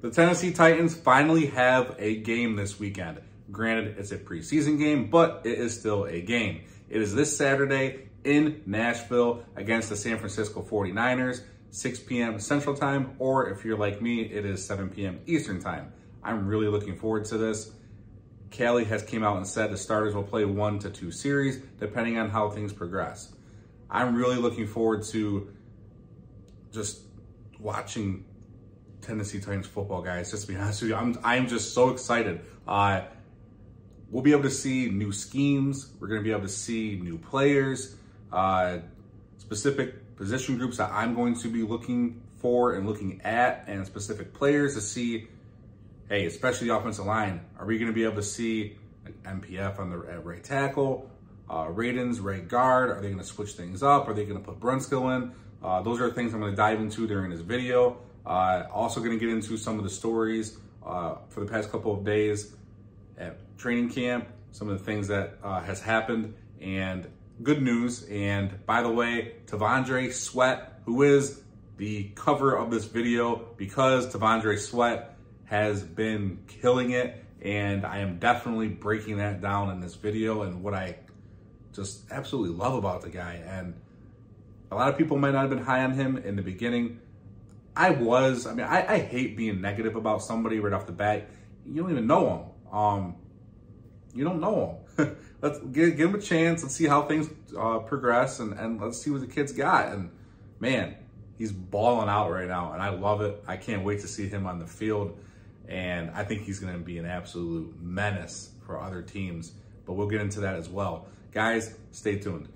The Tennessee Titans finally have a game this weekend. Granted, it's a preseason game, but it is still a game. It is this Saturday in Nashville against the San Francisco 49ers, 6 p.m. Central Time, or if you're like me, it is 7 p.m. Eastern Time. I'm really looking forward to this. Callie has came out and said the starters will play 1 to 2 series, depending on how things progress. I'm really looking forward to just watching Tennessee Titans football, guys. Just to be honest with you, I'm just so excited. We'll be able to see new schemes. We're going to be able to see new players, specific position groups that I'm going to be looking for and looking at, and specific players to see, hey, especially the offensive line. Are we going to be able to see like MPF on the right tackle, Radens right guard? Are they going to switch things up? Are they going to put Brunskill in? Those are things I'm going to dive into during this video. Also going to get into some of the stories for the past couple of days at training camp, some of the things that has happened, and good news. And by the way, T'Vondre Sweat, who is the cover of this video, because T'Vondre Sweat has been killing it, and I am definitely breaking that down in this video and what I just absolutely love about the guy. And a lot of people might not have been high on him in the beginning. I hate being negative about somebody right off the bat. You don't even know him. You don't know him. Let's give him a chance. Let's see how things progress, and let's see what the kid's got. And man, he's balling out right now, and I love it. I can't wait to see him on the field, and I think he's going to be an absolute menace for other teams. But we'll get into that as well. Guys, stay tuned.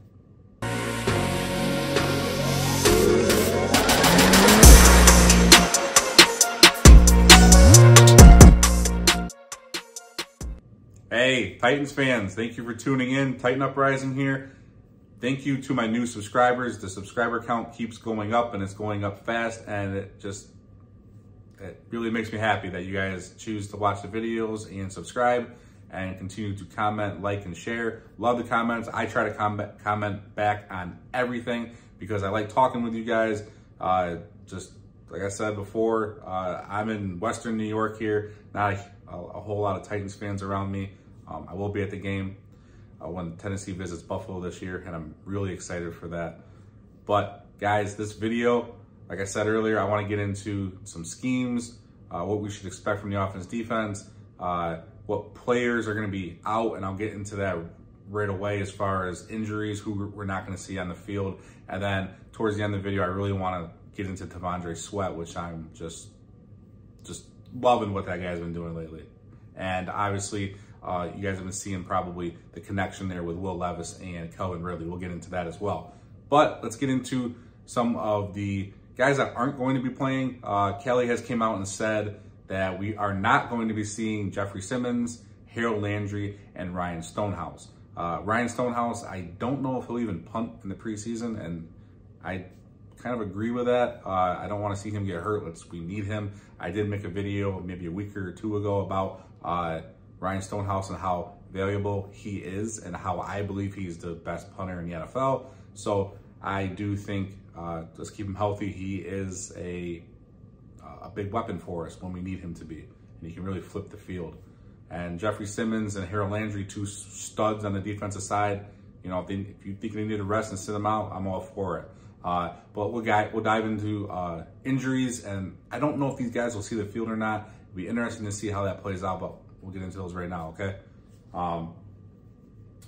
Hey, Titans fans, thank you for tuning in. Titan Uprising here. Thank you to my new subscribers. The subscriber count keeps going up, and it's going up fast, and it really makes me happy that you guys choose to watch the videos and subscribe and continue to comment, like, and share. Love the comments. I try to comment back on everything because I like talking with you guys. Just like I said before, I'm in Western New York here. Not a whole lot of Titans fans around me. I will be at the game when Tennessee visits Buffalo this year, and I'm really excited for that. But guys, this video, like I said earlier, I want to get into some schemes, what we should expect from the offense, defense, what players are going to be out, and I'll get into that right away as far as injuries, who we're not going to see on the field. And then towards the end of the video, I really want to get into T'Vondre Sweat, which I'm just loving what that guy's been doing lately. And obviously, you guys have been seeing probably the connection there with Will Levis and Calvin Ridley. We'll get into that as well. But let's get into some of the guys that aren't going to be playing. Callie has came out and said that we are not going to be seeing Jeffrey Simmons, Harold Landry, and Ryan Stonehouse. Ryan Stonehouse, I don't know if he'll even punt in the preseason, and I kind of agree with that. I don't want to see him get hurt. We need him. I did make a video maybe a week or two ago about Ryan Stonehouse and how valuable he is and how I believe he's the best punter in the NFL. So I do think let's keep him healthy. He is a big weapon for us when we need him to be, and he can really flip the field. And Jeffrey Simmons and Harold Landry, 2 studs on the defensive side. You know, if you think they need a rest and sit them out, I'm all for it. But we'll dive into injuries, and I don't know if these guys will see the field or not. It'll be interesting to see how that plays out, but we'll get into those right now, okay?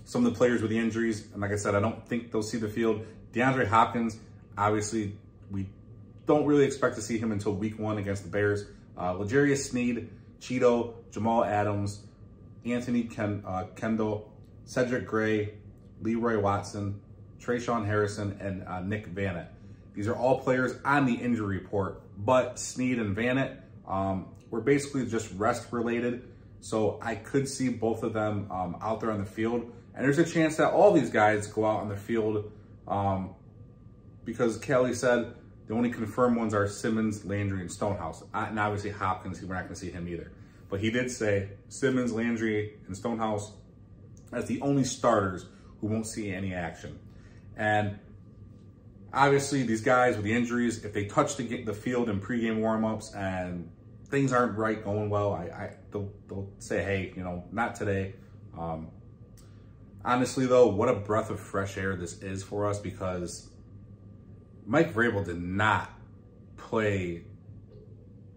Some of the players with the injuries, and like I said, I don't think they'll see the field. DeAndre Hopkins, obviously, we don't really expect to see him until week 1 against the Bears. L'Jarius Sneed, Cheeto, Jamal Adams, Anthony Kendall, Cedric Gray, Leroy Watson, Trayshawn Harrison, and Nick Vannett. These are all players on the injury report, but Sneed and Vannett were basically just rest related. So I could see both of them out there on the field. And there's a chance that all these guys go out on the field because Callie said the only confirmed ones are Simmons, Landry, and Stonehouse. And obviously Hopkins, we're not going to see him either. But he did say Simmons, Landry, and Stonehouse as the only starters who won't see any action. And obviously these guys with the injuries, if they touch the field in pregame warmups and things aren't right, going well, they'll say, hey, you know, not today. Honestly, though, what a breath of fresh air this is for us, because Mike Vrabel did not play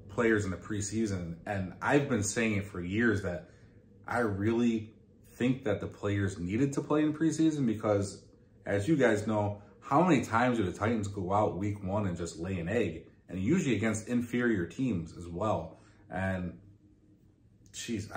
players in the preseason. And I've been saying it for years that I really think that the players needed to play in preseason, because as you guys know, how many times do the Titans go out week 1 and just lay an egg? And usually against inferior teams as well. And geez,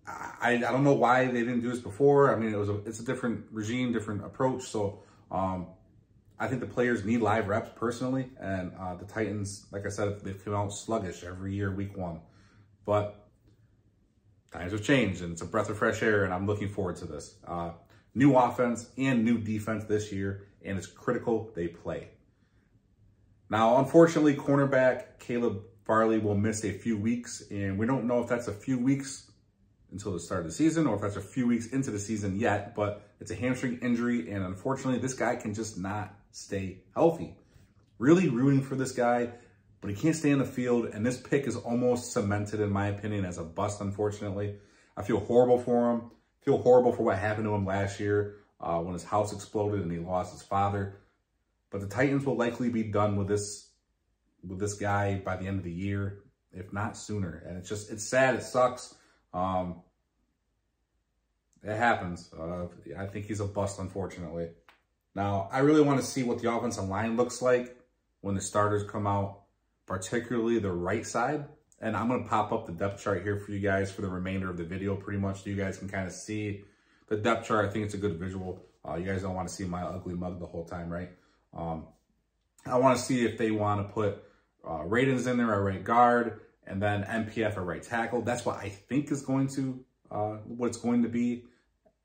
I don't know why they didn't do this before. I mean, it's a different regime, different approach. So I think the players need live reps personally. And the Titans, like I said, they've come out sluggish every year, week 1. But times have changed, and it's a breath of fresh air, and I'm looking forward to this. New offense and new defense this year, and it's critical they play. Now, unfortunately, cornerback Caleb Farley will miss a few weeks, and we don't know if that's a few weeks until the start of the season or if that's a few weeks into the season yet, but it's a hamstring injury, and unfortunately, this guy can just not stay healthy. Really rooting for this guy, but he can't stay in the field, and this pick is almost cemented, in my opinion, as a bust, unfortunately. I feel horrible for him. I feel horrible for what happened to him last year when his house exploded and he lost his father. But the Titans will likely be done with this guy by the end of the year, if not sooner. And it's sad. It sucks. It happens. I think he's a bust, unfortunately. Now, I really want to see what the offensive line looks like when the starters come out, particularly the right side. And I'm going to pop up the depth chart here for you guys for the remainder of the video, pretty much, so you guys can kind of see the depth chart. I think it's a good visual. You guys don't want to see my ugly mug the whole time, right? I want to see if they want to put Radens in there at right guard and then MPF at right tackle. That's what I think is going to, what it's going to be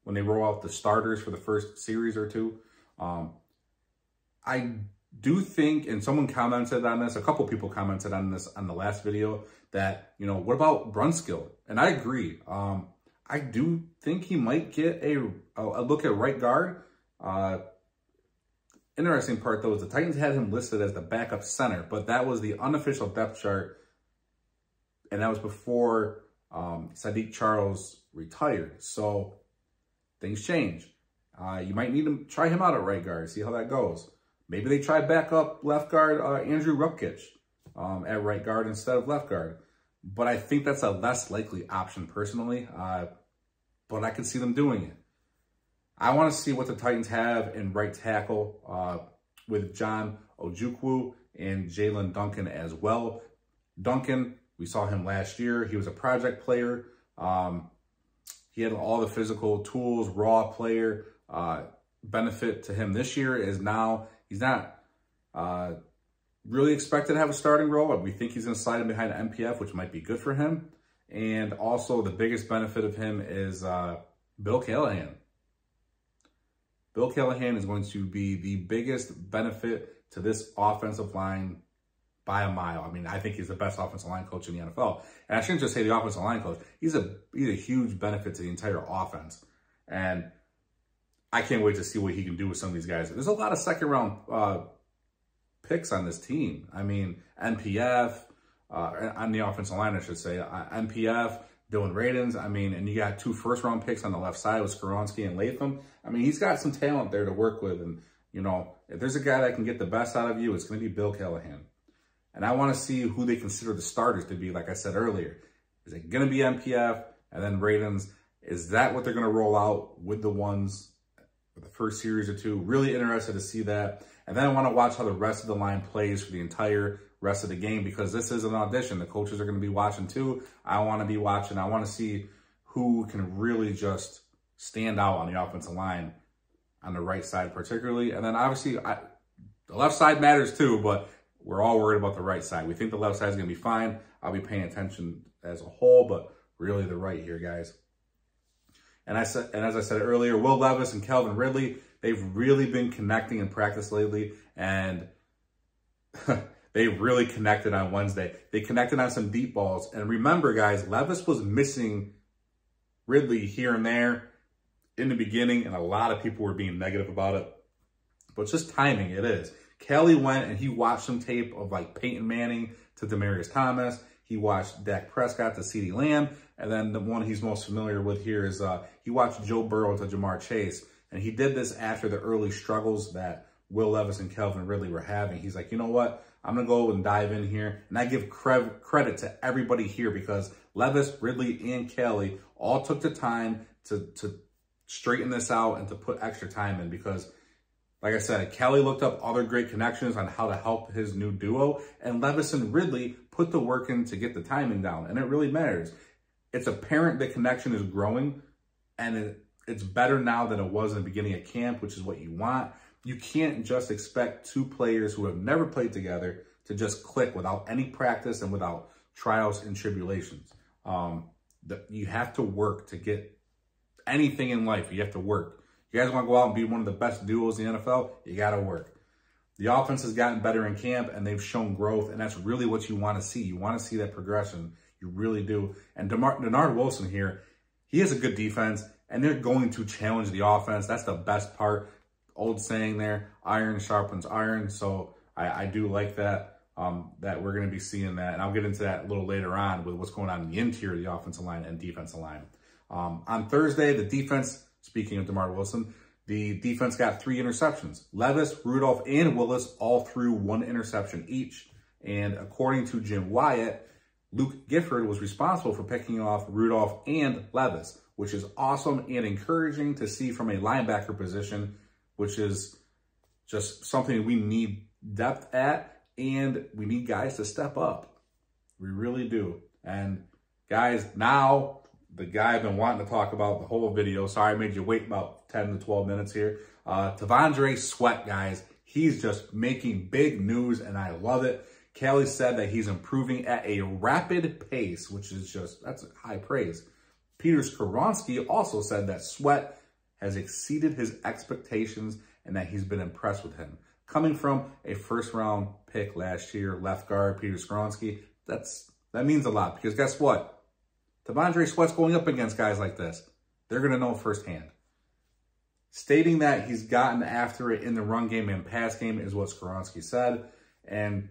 when they roll out the starters for the first series or two. I do think, and someone commented on this, a couple people commented on this on the last video, that, you know, what about Brunskill? And I agree. I do think he might get a look at right guard. Interesting part, though, is the Titans had him listed as the backup center, but that was the unofficial depth chart, and that was before Sadiq Charles retired. So things change. You might need to try him out at right guard, see how that goes. Maybe they try backup left guard Andrew Rupkich at right guard instead of left guard. But I think that's a less likely option personally, but I can see them doing it. I want to see what the Titans have in right tackle with John Ojukwu and Jalen Duncan as well. Duncan, we saw him last year. He was a project player. He had all the physical tools, raw player. Benefit to him this year is now he's not really expected to have a starting role. We think he's going to slide in behind MPF, which might be good for him. And also the biggest benefit of him is Bill Callahan. Bill Callahan is going to be the biggest benefit to this offensive line by a mile. I mean, I think he's the best offensive line coach in the NFL. And I shouldn't just say the offensive line coach. He's a huge benefit to the entire offense. And I can't wait to see what he can do with some of these guys. There's a lot of second-round picks on this team. I mean, NPF, on the offensive line, I should say. NPF, Dylan Radens. I mean, and you got 2 first-round picks on the left side with Skoronski and Latham. I mean, he's got some talent there to work with. And, you know, if there's a guy that can get the best out of you, it's going to be Bill Callahan. And I want to see who they consider the starters to be, like I said earlier. Is it going to be MPF and then Radens? Is that what they're going to roll out with the ones for the first series or two? Really interested to see that. And then I want to watch how the rest of the line plays for the entire rest of the game, because this is an audition. The coaches are going to be watching too. I want to be watching. I want to see who can really just stand out on the offensive line on the right side particularly. And then obviously the left side matters too, but we're all worried about the right side. We think the left side is going to be fine. I'll be paying attention as a whole, but really the right here, guys. And as I said earlier, Will Levis and Calvin Ridley, they've really been connecting in practice lately, and they really connected on Wednesday. They connected on some deep balls. And remember, guys, Levis was missing Ridley here and there in the beginning, and a lot of people were being negative about it. But it's just timing, it is. Kelly went and he watched some tape of like Peyton Manning to Demaryius Thomas. He watched Dak Prescott to CeeDee Lamb. And then the one he's most familiar with here is he watched Joe Burrow to Jamar Chase. And he did this after the early struggles that Will Levis and Calvin Ridley were having. He's like, you know what? I'm going to go and dive in here. And I give credit to everybody here because Levis, Ridley, and Kelly all took the time to straighten this out and to put extra time in because, like I said, Kelly looked up other great connections on how to help his new duo. And Levis and Ridley put the work in to get the timing down. And it really matters. It's apparent the connection is growing. And it's better now than it was in the beginning of camp, which is what you want. You can't just expect two players who have never played together to just click without any practice and without trials and tribulations. You have to work to get anything in life. You have to work. You guys want to go out and be one of the best duos in the NFL? You got to work. The offense has gotten better in camp, and they've shown growth, and that's really what you want to see. You want to see that progression. You really do. And Denard Wilson here, he has a good defense, and they're going to challenge the offense. That's the best part. Old saying there, iron sharpens iron. So I do like that, that we're going to be seeing that. And I'll get into that a little later on with what's going on in the interior of the offensive line and defensive line. On Thursday, the defense, speaking of DeMar Wilson, the defense got 3 interceptions. Levis, Rudolph, and Willis all threw 1 interception each. And according to Jim Wyatt, Luke Gifford was responsible for picking off Rudolph and Levis, which is awesome and encouraging to see from a linebacker position, which is just something we need depth at, and we need guys to step up. We really do. And guys, now the guy I've been wanting to talk about the whole video, sorry I made you wait about 10 to 12 minutes here, T'Vondre Sweat, guys, he's just making big news, and I love it. Kelly said that he's improving at a rapid pace, which is just, that's high praise. Peter Skoronski also said that Sweat has exceeded his expectations and that he's been impressed with him. Coming from a first-round pick last year, left guard Peter Skoronski, that means a lot because guess what? T'Vondre Sweat's going up against guys like this. They're going to know firsthand. Stating that he's gotten after it in the run game and pass game is what Skoronski said. And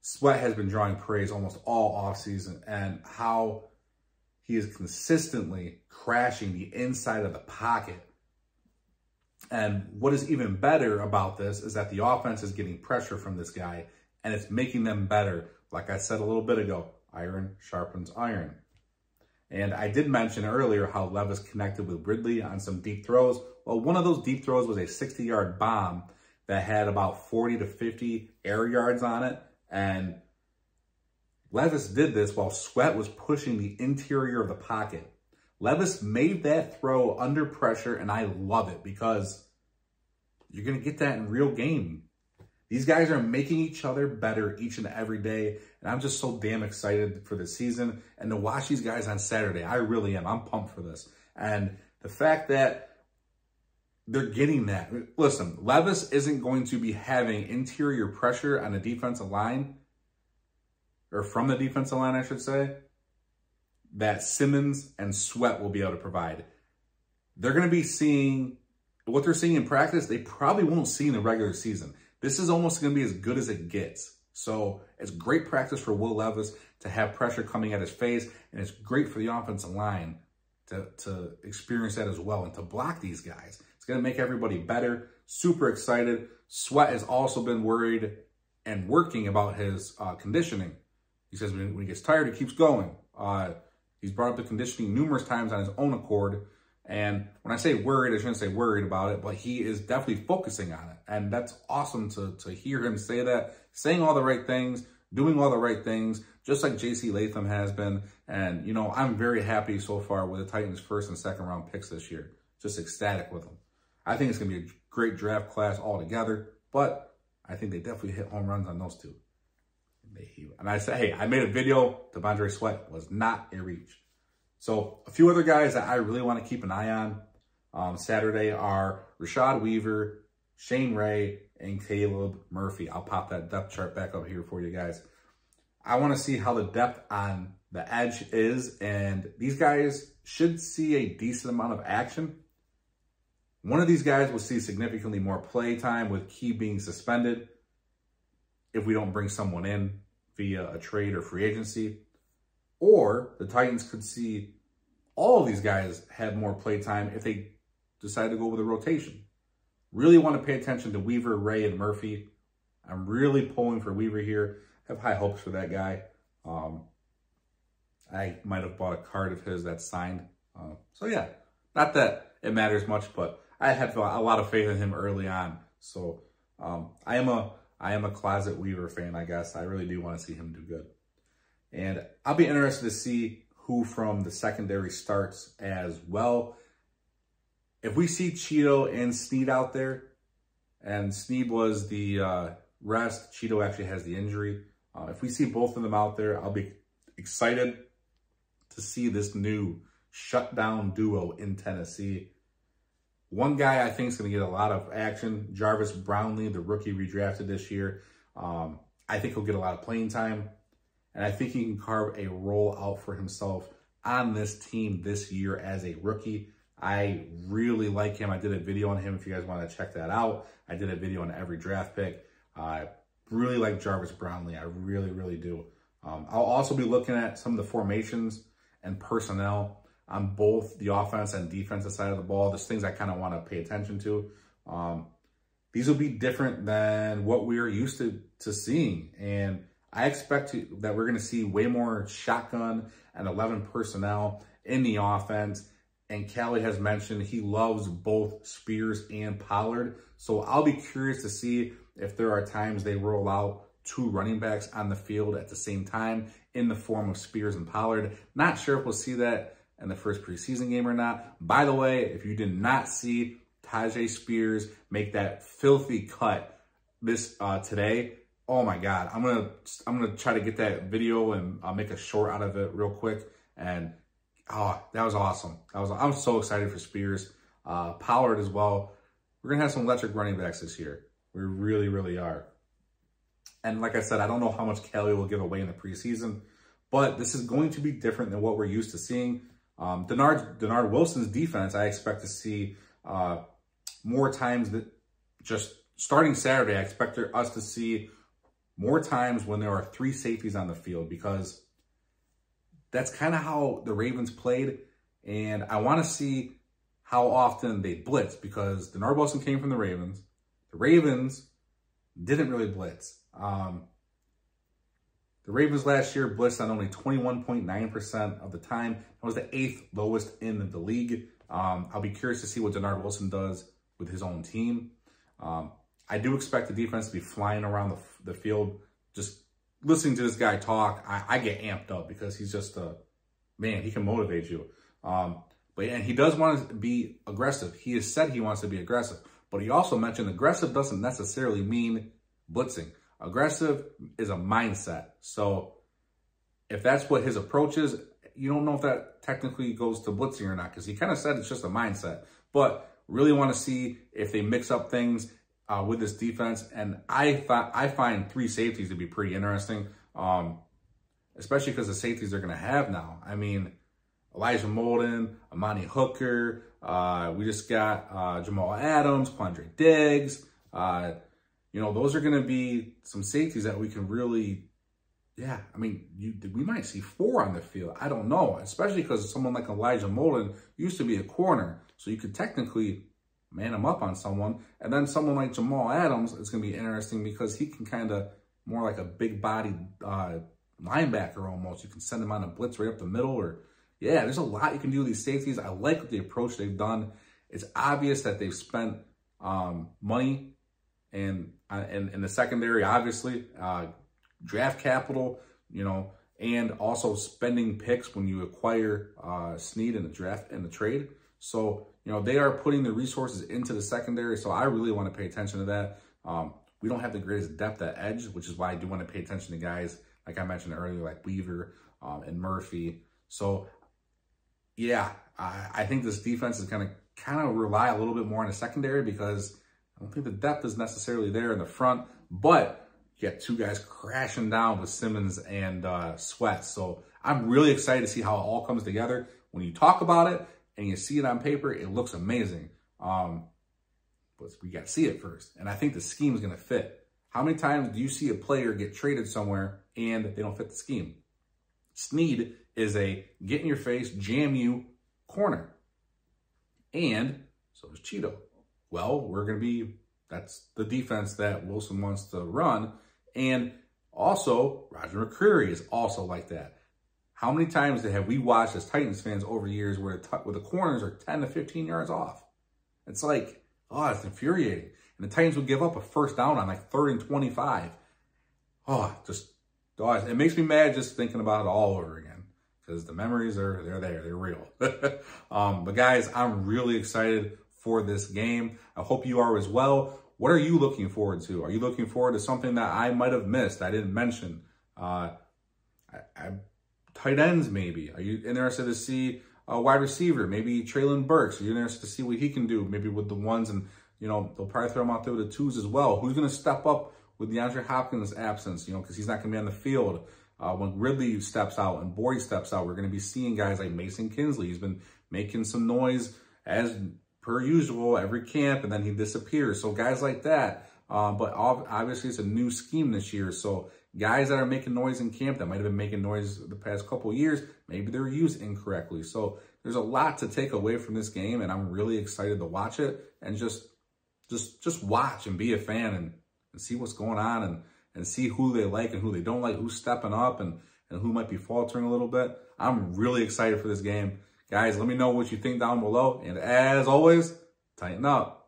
Sweat has been drawing praise almost all offseason and how he is consistently crashing the inside of the pocket. And what is even better about this is that the offense is getting pressure from this guy and it's making them better. Like I said a little bit ago, iron sharpens iron. And I did mention earlier how Levis connected with Ridley on some deep throws. Well, one of those deep throws was a 60-yard bomb that had about 40 to 50 air yards on it. And Levis did this while Sweat was pushing the interior of the pocket. Levis made that throw under pressure, and I love it because you're going to get that in real game. These guys are making each other better each and every day, and I'm just so damn excited for the season and to watch these guys on Saturday. I really am. I'm pumped for this. And the fact that they're getting that. Listen, Levis isn't going to be having interior pressure on the defensive line, or from the defensive line, I should say, that Simmons and Sweat will be able to provide. They're going to be seeing what they're seeing in practice. They probably won't see in the regular season. This is almost going to be as good as it gets. So it's great practice for Will Levis to have pressure coming at his face, and it's great for the offensive line to experience that as well and to block these guys. It's going to make everybody better. Super excited. Sweat has also been worried and working about his conditioning. He says when he gets tired, he keeps going. He's brought up the conditioning numerous times on his own accord. And when I say worried, I shouldn't say worried about it, but he is definitely focusing on it. And that's awesome to hear him say that, saying all the right things, doing all the right things, just like J.C. Latham has been. And, you know, I'm very happy so far with the Titans' first and second round picks this year. Just ecstatic with them. I think it's going to be a great draft class altogether, but I think they definitely hit home runs on those two. And I said, hey, I made a video. T'Vondre Sweat was not a reach. So a few other guys that I really want to keep an eye on Saturday are Rashad Weaver, Shane Ray, and Caleb Murphy. I'll pop that depth chart back up here for you guys. I want to see how the depth on the edge is, and these guys should see a decent amount of action. One of these guys will see significantly more play time with Key being suspended if we don't bring someone in via a trade or free agency. Or the Titans could see all of these guys have more play time if they decide to go with a rotation. Really want to pay attention to Weaver, Ray, and Murphy. I'm really pulling for Weaver here. I have high hopes for that guy. I might have bought a card of his that's signed. So yeah, not that it matters much, but I have a lot of faith in him early on. So I am a closet Weaver fan, I guess. I really do want to see him do good. And I'll be interested to see who from the secondary starts as well. If we see Cheeto and Snead out there, and Snead was the rest, Cheeto actually has the injury. If we see both of them out there, I'll be excited to see this new shutdown duo in Tennessee. One guy I think is going to get a lot of action, Jarvis Brownlee, the rookie redrafted this year. I think he'll get a lot of playing time, and I think he can carve a role out for himself on this team this year as a rookie. I really like him. I did a video on him if you guys want to check that out. I did a video on every draft pick. I really like Jarvis Brownlee. I really, really do. I'll also be looking at some of the formations and personnel on both the offense and defensive side of the ball. There's things I kind of want to pay attention to. These will be different than what we are used to seeing. And I expect that we're going to see way more shotgun and 11 personnel in the offense. And Callie has mentioned he loves both Spears and Pollard. So I'll be curious to see if there are times they roll out two running backs on the field at the same time in the form of Spears and Pollard. Not sure if we'll see that in the first preseason game or not. By the way, if you did not see Tajay Spears make that filthy cut this today, oh my God, I'm gonna try to get that video and I'll make a short out of it real quick. And oh, that was awesome. I'm so excited for Spears. Pollard as well. We're going to have some electric running backs this year. We really, really are. And like I said, I don't know how much Kelly will give away in the preseason, but this is going to be different than what we're used to seeing. Denard Wilson's defense, I expect to see more times that just starting Saturday, I expect us to see more times when there are three safeties on the field, because that's kind of how the Ravens played, and I want to see how often they blitz, because Denard Wilson came from the Ravens. The Ravens didn't really blitz. The Ravens last year blitzed on only 21.9% of the time. That was the 8th lowest in the league. I'll be curious to see what Denard Wilson does with his own team. I do expect the defense to be flying around the field. Just listening to this guy talk, I get amped up, because he's just man, he can motivate you. And he does want to be aggressive. He has said he wants to be aggressive, but he also mentioned aggressive doesn't necessarily mean blitzing. Aggressive is a mindset. So if that's what his approach is, you don't know if that technically goes to blitzing or not, because he kind of said it's just a mindset. But really want to see if they mix up things with this defense. And I find three safeties to be pretty interesting, especially because the safeties they're going to have now. I mean, Elijah Molden, Amani Hooker, we just got Jamal Adams, Quandre Diggs. Those are going to be some safeties that we can really, I mean, we might see four on the field. I don't know, especially because someone like Elijah Molden used to be a corner, so you could technically man him up on someone. And then someone like Jamal Adams is going to be interesting, because he can kind of more like a big-bodied linebacker almost. You can send him on a blitz right up the middle, or there's a lot you can do with these safeties. I like the approach they've done. It's obvious that they've spent money in the secondary, obviously, draft capital, and also spending picks when you acquire Snead in the draft and the trade. So, they are putting the resources into the secondary. So I really want to pay attention to that. We don't have the greatest depth at edge, which is why I do want to pay attention to guys, like I mentioned earlier, like Weaver and Murphy. So, I think this defense is going to kind of rely a little bit more on the secondary, because I don't think the depth is necessarily there in the front. But you got two guys crashing down with Simmons and Sweat. So I'm really excited to see how it all comes together. When you talk about it and you see it on paper, it looks amazing. But we got to see it first. And I think the scheme is going to fit. How many times do you see a player get traded somewhere, and they don't fit the scheme. Snead is a get-in-your-face, jam-you corner. And so is Cheeto. Well, that's the defense that Wilson wants to run. And also, Roger McCreary is also like that. How many times have we watched as Titans fans over the years where the corners are 10 to 15 yards off? It's like, oh, it's infuriating. And the Titans would give up a first down on like 3rd and 25. It makes me mad just thinking about it all over again. Because the memories they're there, they're real. But guys, I'm really excited for this game. I hope you are as well. What are you looking forward to? Are you looking forward to something that I might have missed, I didn't mention? Tight ends, maybe. Are you interested to see a wide receiver? Maybe Traylon Burks. Are you interested to see what he can do? Maybe with the ones, and they'll probably throw him out there with the 2s as well. Who's going to step up with DeAndre Hopkins' absence? Because he's not going to be on the field. When Ridley steps out and Boyd steps out, we're going to be seeing guys like Mason Kinsley. He's been making some noise as per usual every camp, and then he disappears. So guys like that. But obviously it's a new scheme this year. So guys that are making noise in camp that might have been making noise the past couple of years, maybe they're used incorrectly. So there's a lot to take away from this game, and I'm really excited to watch it and just watch and be a fan and see what's going on and see who they like and who they don't like, who's stepping up and who might be faltering a little bit. I'm really excited for this game. Guys, let me know what you think down below. And as always, tighten up.